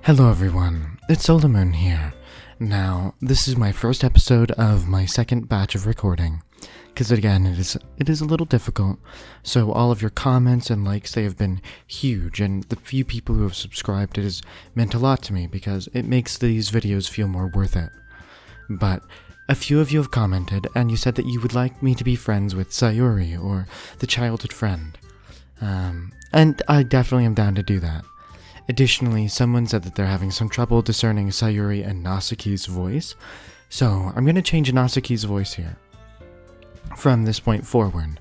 Hello everyone, it's Solomon here. Now, this is my first episode of my second batch of recording, because again, it is a little difficult, so all of your comments and likes, they have been huge, and the few people who have subscribed, it has meant a lot to me, because it makes these videos feel more worth it. But a few of you have commented, and you said that you would like me to be friends with Sayuri, or the childhood friend. And I definitely am down to do that. Additionally, someone said that they're having some trouble discerning Sayuri and Nasuki's voice, so I'm going to change Nasuki's voice here from this point forward.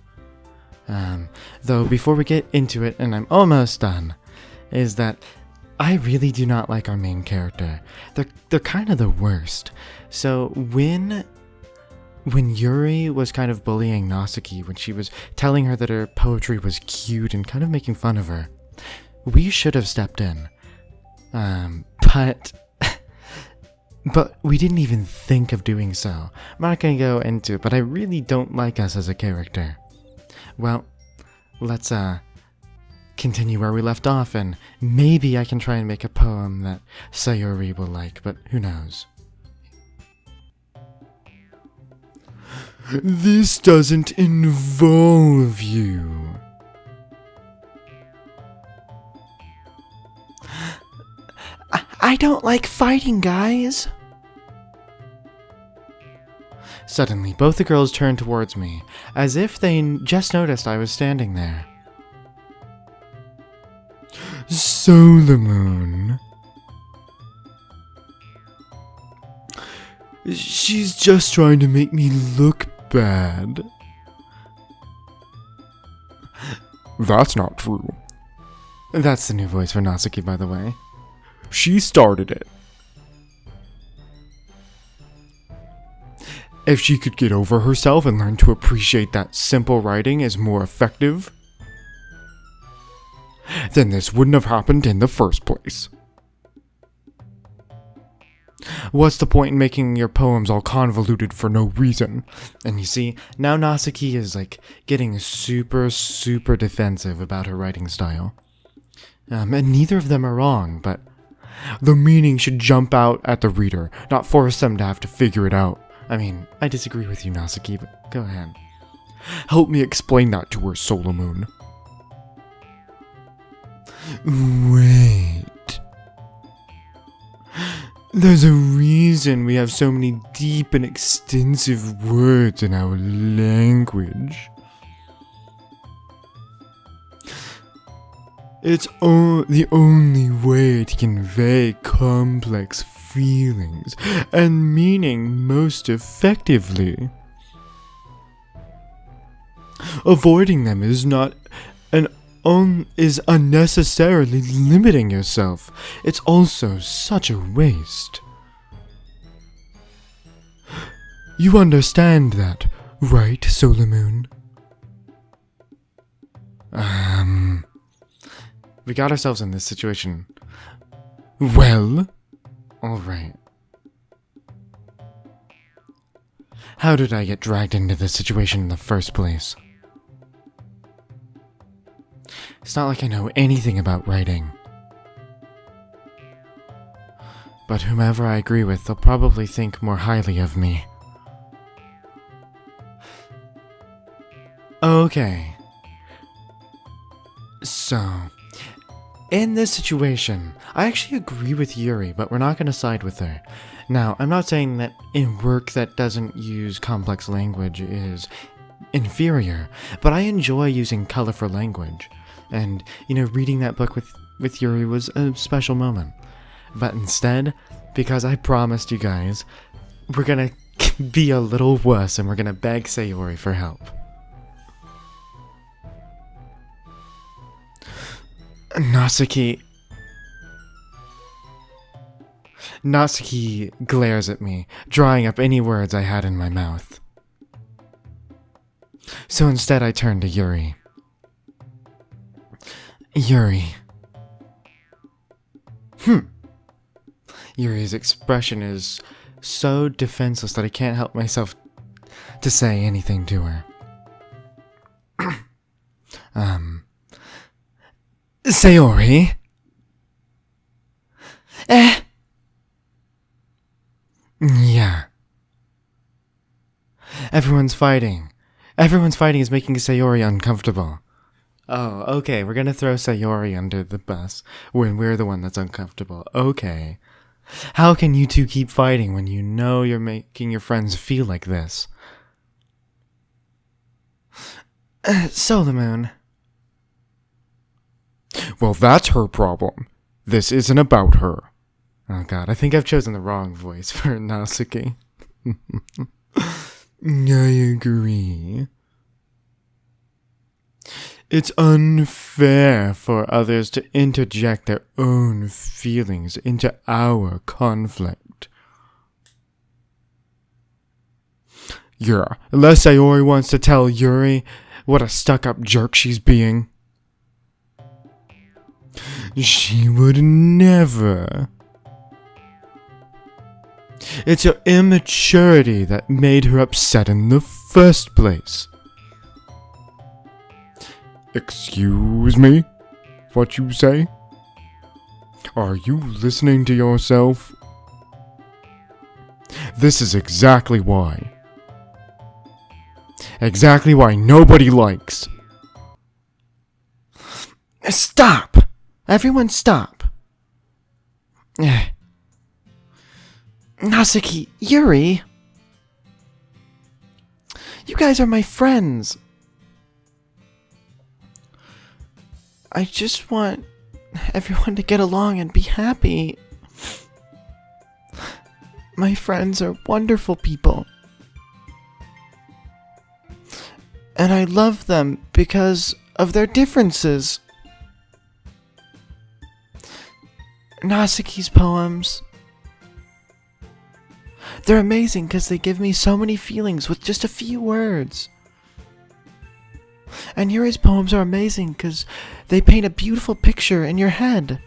Though before we get into it, and I'm almost done, is that I really do not like our main character. They're kind of the worst. So when Yuri was kind of bullying Nasuki, when she was telling her that her poetry was cute and kind of making fun of her, we should have stepped in. But we didn't even think of doing so. I'm not gonna go into it, but I really don't like us as a character. Well, let's continue where we left off, and maybe I can try and make a poem that Sayuri will like, but who knows. This doesn't involve you. I don't like fighting, guys. Suddenly, both the girls turned towards me, as if they just noticed I was standing there. Solomon. She's just trying to make me look bad. That's not true. That's the new voice for Nasuki, by the way. She started it. If she could get over herself and learn to appreciate that simple writing is more effective, then this wouldn't have happened in the first place. What's the point in making your poems all convoluted for no reason? And you see, now Nasuki is like getting super defensive about her writing style. And neither of them are wrong, but the meaning should jump out at the reader, not force them to have to figure it out. I mean, I disagree with you, Nasuki, but go ahead. Help me explain that to her, Solomon. Wait. There's a reason we have so many deep and extensive words in our language. It's the only way to convey complex feelings and meaning most effectively. Avoiding them is is unnecessarily limiting yourself. It's also such a waste. You understand that, right, Solomon? We got ourselves in this situation. Well, alright. How did I get dragged into this situation in the first place? It's not like I know anything about writing. But whomever I agree with, they'll probably think more highly of me. Okay. So, in this situation, I actually agree with Yuri, but we're not going to side with her. Now, I'm not saying that in work that doesn't use complex language is inferior, but I enjoy using colorful language. And, reading that book with Yuri was a special moment. But instead, because I promised you guys, we're going to be a little wuss and we're going to beg Sayuri for help. Nasuki glares at me, drying up any words I had in my mouth. So instead I turn to Yuri. Yuri. Yuri's expression is so defenseless that I can't help myself to say anything to her. Sayori? Everyone's fighting. Everyone's fighting is making Sayori uncomfortable. Oh, okay, we're gonna throw Sayori under the bus when we're the one that's uncomfortable. Okay. How can you two keep fighting when you know you're making your friends feel like this? Solar Moon. Well, that's her problem. This isn't about her. Oh god, I think I've chosen the wrong voice for Natsuki. I agree. It's unfair for others to interject their own feelings into our conflict. Yeah, unless Sayori wants to tell Yuri what a stuck-up jerk she's being. She would never. It's her immaturity that made her upset in the first place. Excuse me? What you say? Are you listening to yourself? This is exactly why. Exactly why nobody likes. Stop! Everyone stop. Natsuki, Yuri. You guys are my friends. I just want everyone to get along and be happy. My friends are wonderful people. And I love them because of their differences. Natsuki's poems. They're amazing because they give me so many feelings with just a few words. And Yuri's poems are amazing because they paint a beautiful picture in your head.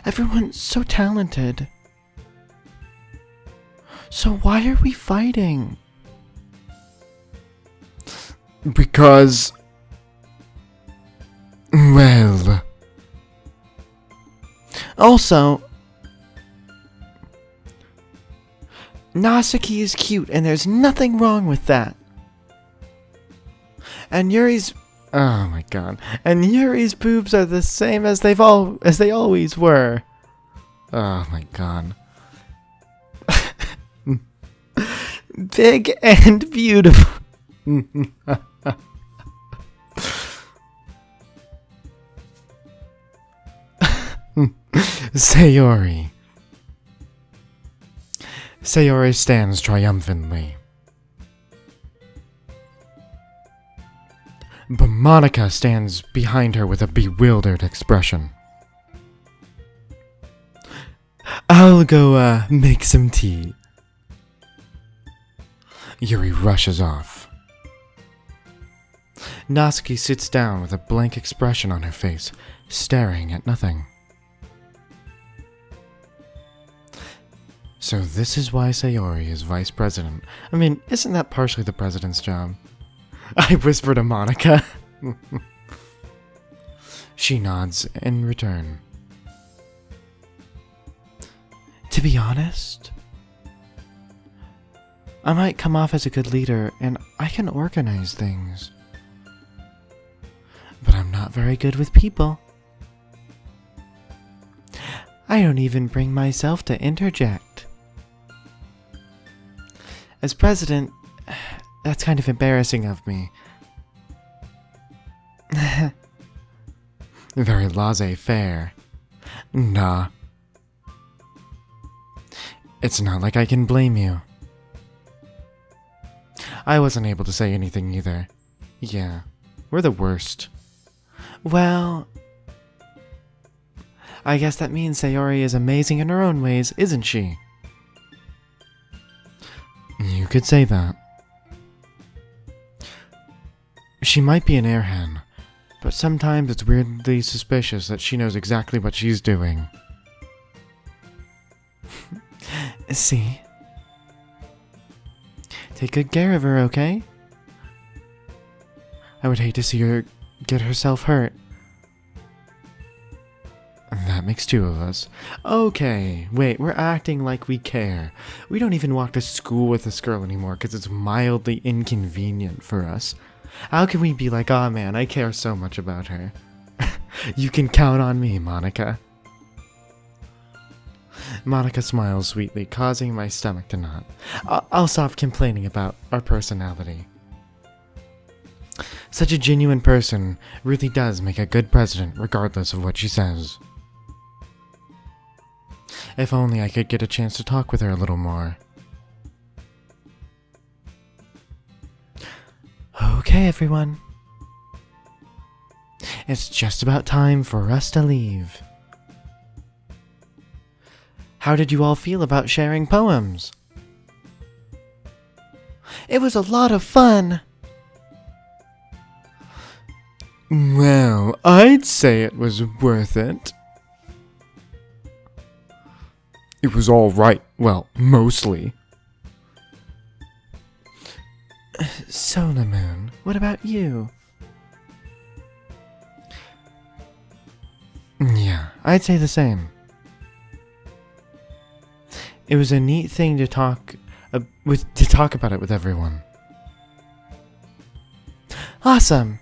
Everyone's so talented. So why are we fighting? Because... well... Also... Natsuki is cute and there's nothing wrong with that. And Yuri's... oh my god. And Yuri's boobs are the same as they always were. Oh my god. Big and beautiful. Sayori. Sayori stands triumphantly. But Monica stands behind her with a bewildered expression. I'll go, make some tea. Yuri rushes off. Natsuki sits down with a blank expression on her face, staring at nothing. So this is why Sayori is vice president. I mean, isn't that partially the president's job? I whisper to Monica. She nods in return. To be honest, I might come off as a good leader and I can organize things. But I'm not very good with people. I don't even bring myself to interject. As president, that's kind of embarrassing of me. Very laissez-faire. Nah. It's not like I can blame you. I wasn't able to say anything either. Yeah, we're the worst. Well... I guess that means Sayori is amazing in her own ways, isn't she? You could say that. She might be an airhen, but sometimes it's weirdly suspicious that she knows exactly what she's doing. See? Take good care of her, okay? I would hate to see her get herself hurt. That that makes two of us. Okay, wait, we're acting like we care. We don't even walk to school with this girl anymore because it's mildly inconvenient for us. How can we be like, oh man, I care so much about her? You can count on me, Monica. Monica smiles sweetly, causing my stomach to knot. I'll stop complaining about our personality. Such a genuine person really does make a good president, regardless of what she says. If only I could get a chance to talk with her a little more. Okay, everyone. It's just about time for us to leave. How did you all feel about sharing poems? It was a lot of fun. Well, I'd say it was worth it. It was all right. Well, mostly. Solar Moon, what about you? Yeah, I'd say the same. It was a neat thing to talk about it with everyone. Awesome.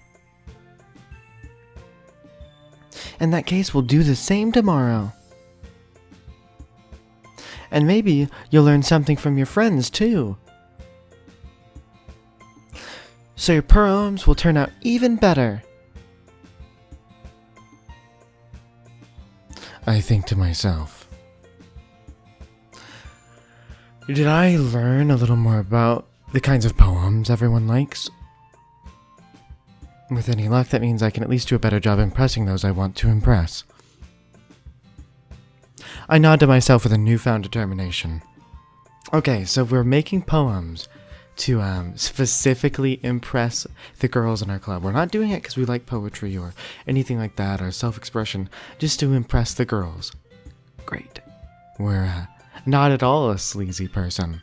In that case, we'll do the same tomorrow. And maybe you'll learn something from your friends too. So your poems will turn out even better. I think to myself, did I learn a little more about the kinds of poems everyone likes? With any luck, that means I can at least do a better job impressing those I want to impress. I nod to myself with a newfound determination. Okay, so we're making poems to specifically impress the girls in our club. We're not doing it because we like poetry or anything like that, or self-expression, just to impress the girls. Great. We're not at all a sleazy person.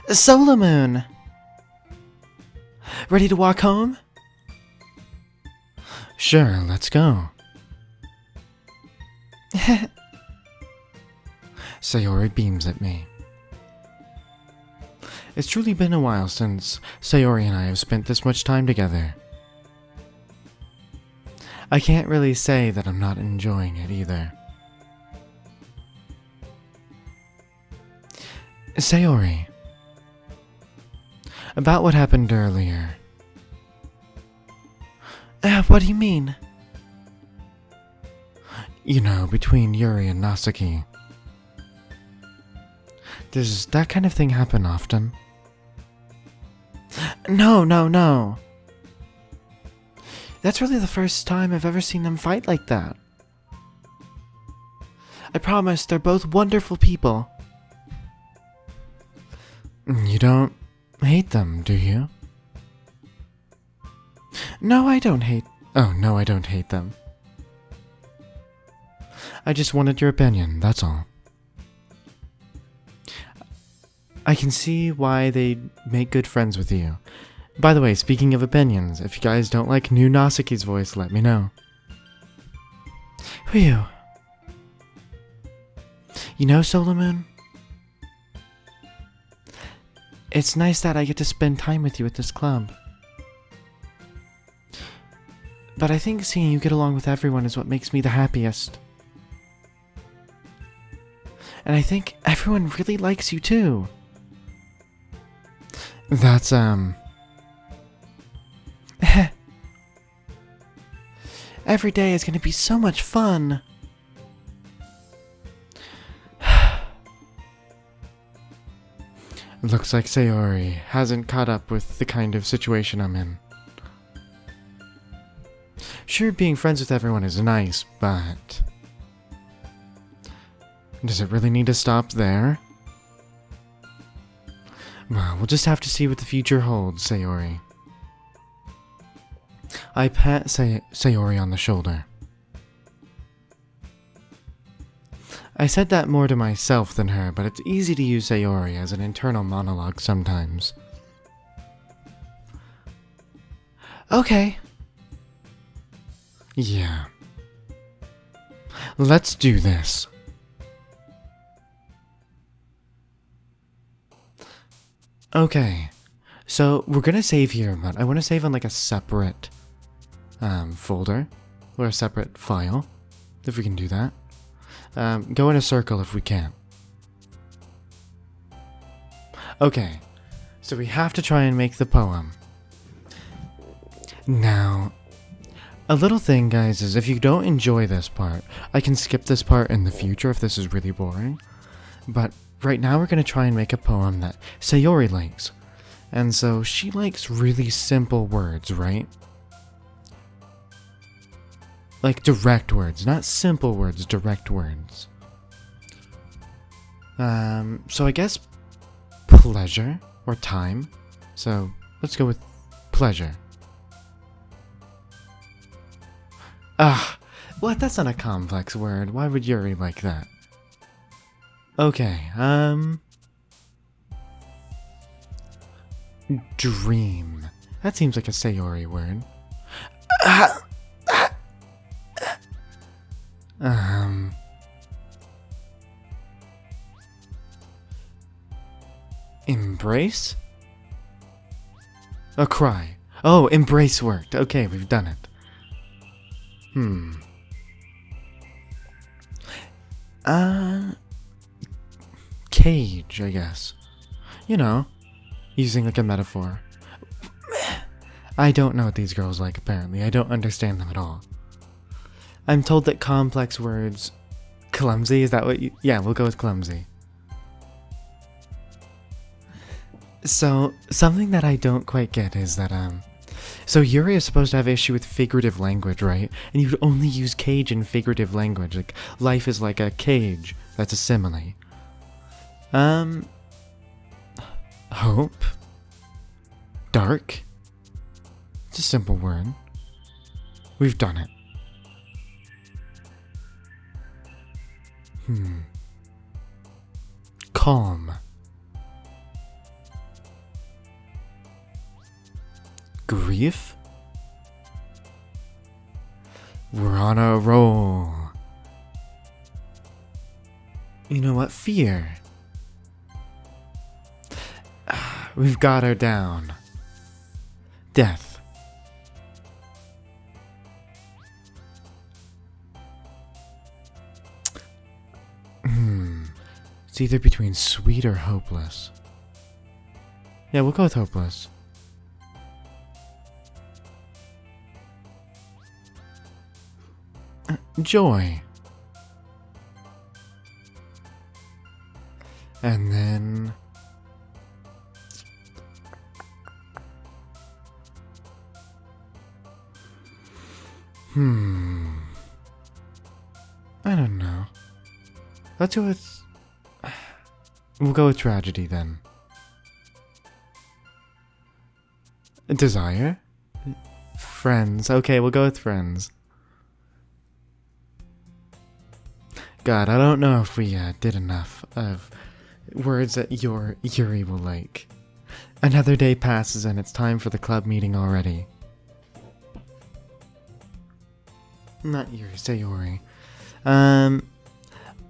Solar Moon! Ready to walk home? Sure, let's go. Sayori beams at me. It's truly been a while since Sayori and I have spent this much time together. I can't really say that I'm not enjoying it either. Sayori, about what happened earlier. What do you mean? You know, between Yuri and Nasaki. Does that kind of thing happen often? No. That's really the first time I've ever seen them fight like that. I promise they're both wonderful people. You don't hate them, do you? No, I don't hate... Oh, no, I don't hate them. I just wanted your opinion, that's all. I can see why they'd make good friends with you. By the way, speaking of opinions, if you guys don't like new Nasaki's voice, let me know. Whew. You know, Solar Moon? It's nice that I get to spend time with you at this club. But I think seeing you get along with everyone is what makes me the happiest. And I think everyone really likes you too. That's, Every day is gonna be so much fun. Looks like Sayori hasn't caught up with the kind of situation I'm in. Sure, being friends with everyone is nice, but... does it really need to stop there? Well, we'll just have to see what the future holds, Sayori. I pat Sayori on the shoulder. I said that more to myself than her, but it's easy to use Sayori as an internal monologue sometimes. Okay. Yeah. Let's do this. Okay, so we're gonna save here, but I want to save on like a separate folder or a separate file, if we can do that. Go in a circle if we can. Okay, so we have to try and make the poem. Now, a little thing, guys, is if you don't enjoy this part, I can skip this part in the future if this is really boring. But right now we're going to try and make a poem that Sayori likes. And so she likes really simple words, right? Like direct words, not simple words, direct words. So I guess pleasure or time. So let's go with pleasure. What? That's not a complex word. Why would Yuri like that? Okay, dream. That seems like a Sayori word. Embrace? A cry. Oh, embrace worked. Okay, we've done it. Cage, I guess. You know, using like a metaphor. I don't know what these girls like, apparently. I don't understand them at all. I'm told that complex words... Clumsy, is that what you... Yeah, we'll go with clumsy. So, something that I don't quite get is that, so Yuri is supposed to have issue with figurative language, right? And you'd only use cage in figurative language. Like, life is like a cage. That's a simile. Hope? Dark? It's a simple word. We've done it. Calm. Grief? We're on a roll. You know what? Fear. We've got her down. Death. It's either between sweet or hopeless. Yeah, we'll go with hopeless. Joy. And then... I don't know. Let's go with... We'll go with tragedy then. Desire? Friends. Okay, we'll go with friends. God, I don't know if we did enough of words that Yuri will like. Another day passes and it's time for the club meeting already. Not Yuri, Sayori.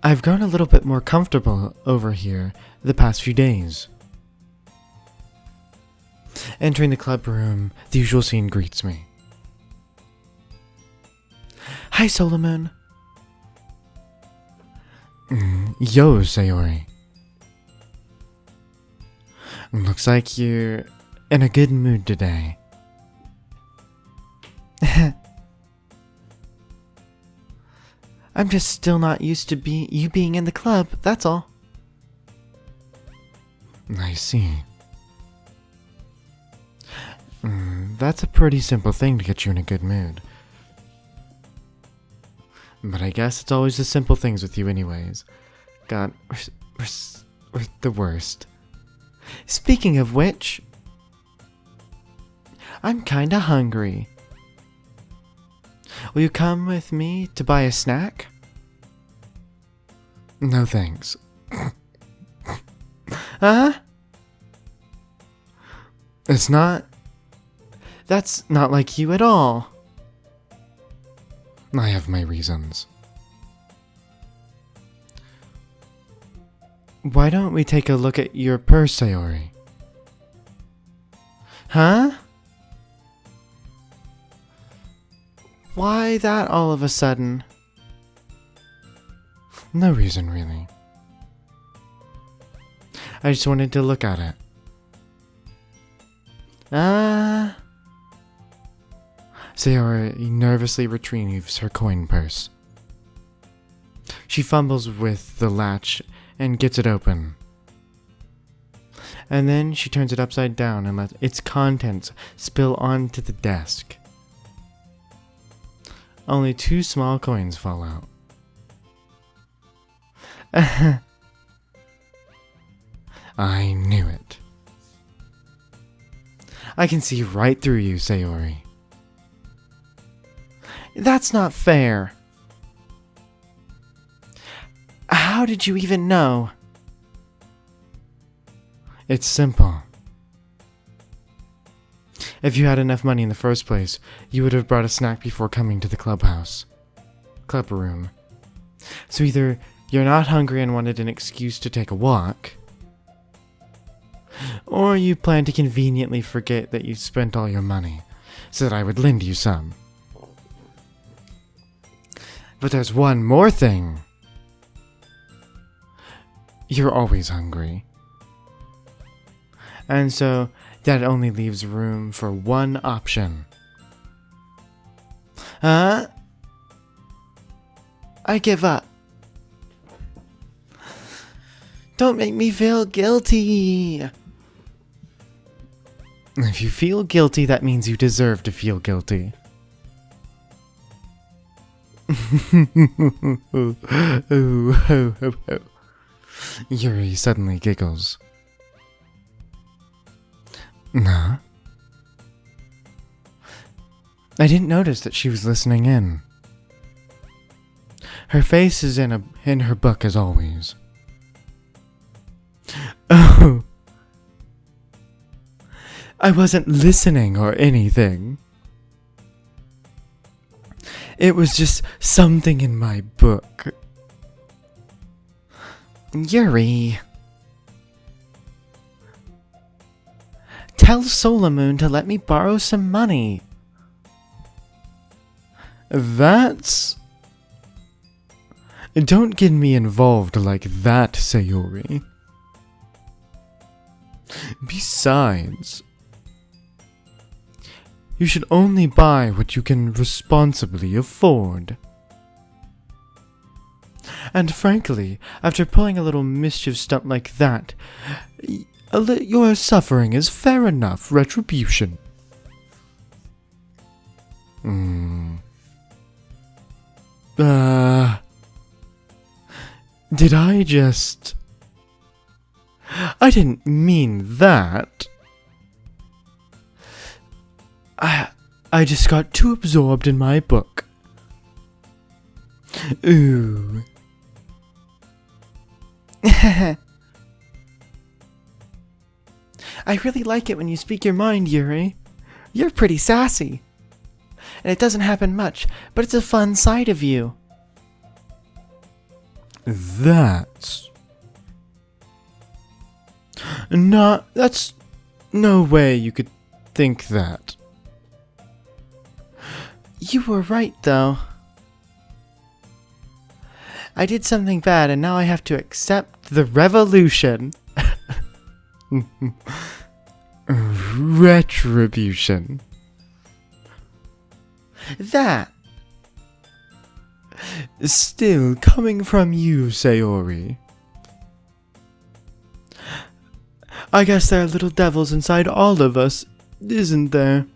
I've grown a little bit more comfortable over here the past few days. Entering the club room, the usual scene greets me. Hi, Solomon. Yo, Sayori. Looks like you're in a good mood today. I'm just still not used to you being in the club, that's all. I see. That's a pretty simple thing to get you in a good mood. But I guess it's always the simple things with you anyways. God, we're the worst. Speaking of which, I'm kinda hungry. Will you come with me to buy a snack? No thanks. Huh? That's not like you at all. I have my reasons. Why don't we take a look at your purse, Sayori? Huh? Why that all of a sudden? No reason, really. I just wanted to look at it. Sayori nervously retrieves her coin purse. She fumbles with the latch and gets it open. And then she turns it upside down and lets its contents spill onto the desk. Only 2 small coins fall out. I knew it. I can see right through you, Sayori. That's not fair. How did you even know? It's simple. If you had enough money in the first place, you would have brought a snack before coming to the club room. So either you're not hungry and wanted an excuse to take a walk, or you plan to conveniently forget that you spent all your money, so that I would lend you some. But there's one more thing. You're always hungry. And so that only leaves room for one option. Huh? I give up. Don't make me feel guilty. If you feel guilty, that means you deserve to feel guilty. Yuri suddenly giggles. Nah. I didn't notice that she was listening in. Her face is in her book as always. Oh. I wasn't listening or anything. It was just something in my book. Yuri. Tell Solamoon to let me borrow some money. That's... Don't get me involved like that, Sayori. Besides, you should only buy what you can responsibly afford. And frankly, after pulling a little mischief stunt like that, your suffering is fair enough retribution. Did I just... I didn't mean that. I just got too absorbed in my book. Ooh. I really like it when you speak your mind, Yuri. You're pretty sassy. And it doesn't happen much, but it's a fun side of you. That's no way you could think that. You were right, though. I did something bad, and now I have to accept the revolution. Retribution. That. Still coming from you, Sayori. I guess there are little devils inside all of us, isn't there?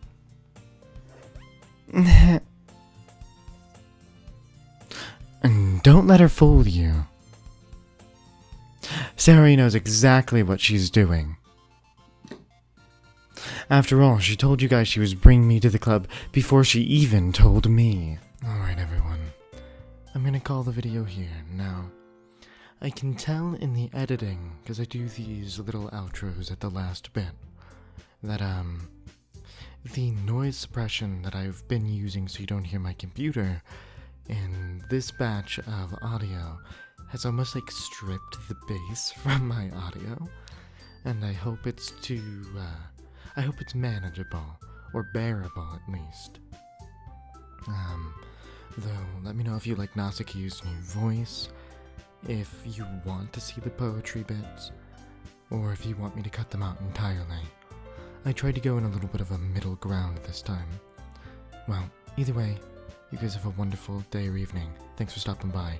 And don't let her fool you. Sayori knows exactly what she's doing. After all, she told you guys she was bringing me to the club before she even told me. Alright everyone, I'm gonna call the video here. Now, I can tell in the editing, because I do these little outros at the last bit, that the noise suppression that I've been using so you don't hear my computer in this batch of audio has almost like stripped the bass from my audio, and I hope it's manageable, or bearable at least. Though, let me know if you like Nasaki's new voice, if you want to see the poetry bits, or if you want me to cut them out entirely. I tried to go in a little bit of a middle ground this time. Well, either way, you guys have a wonderful day or evening. Thanks for stopping by.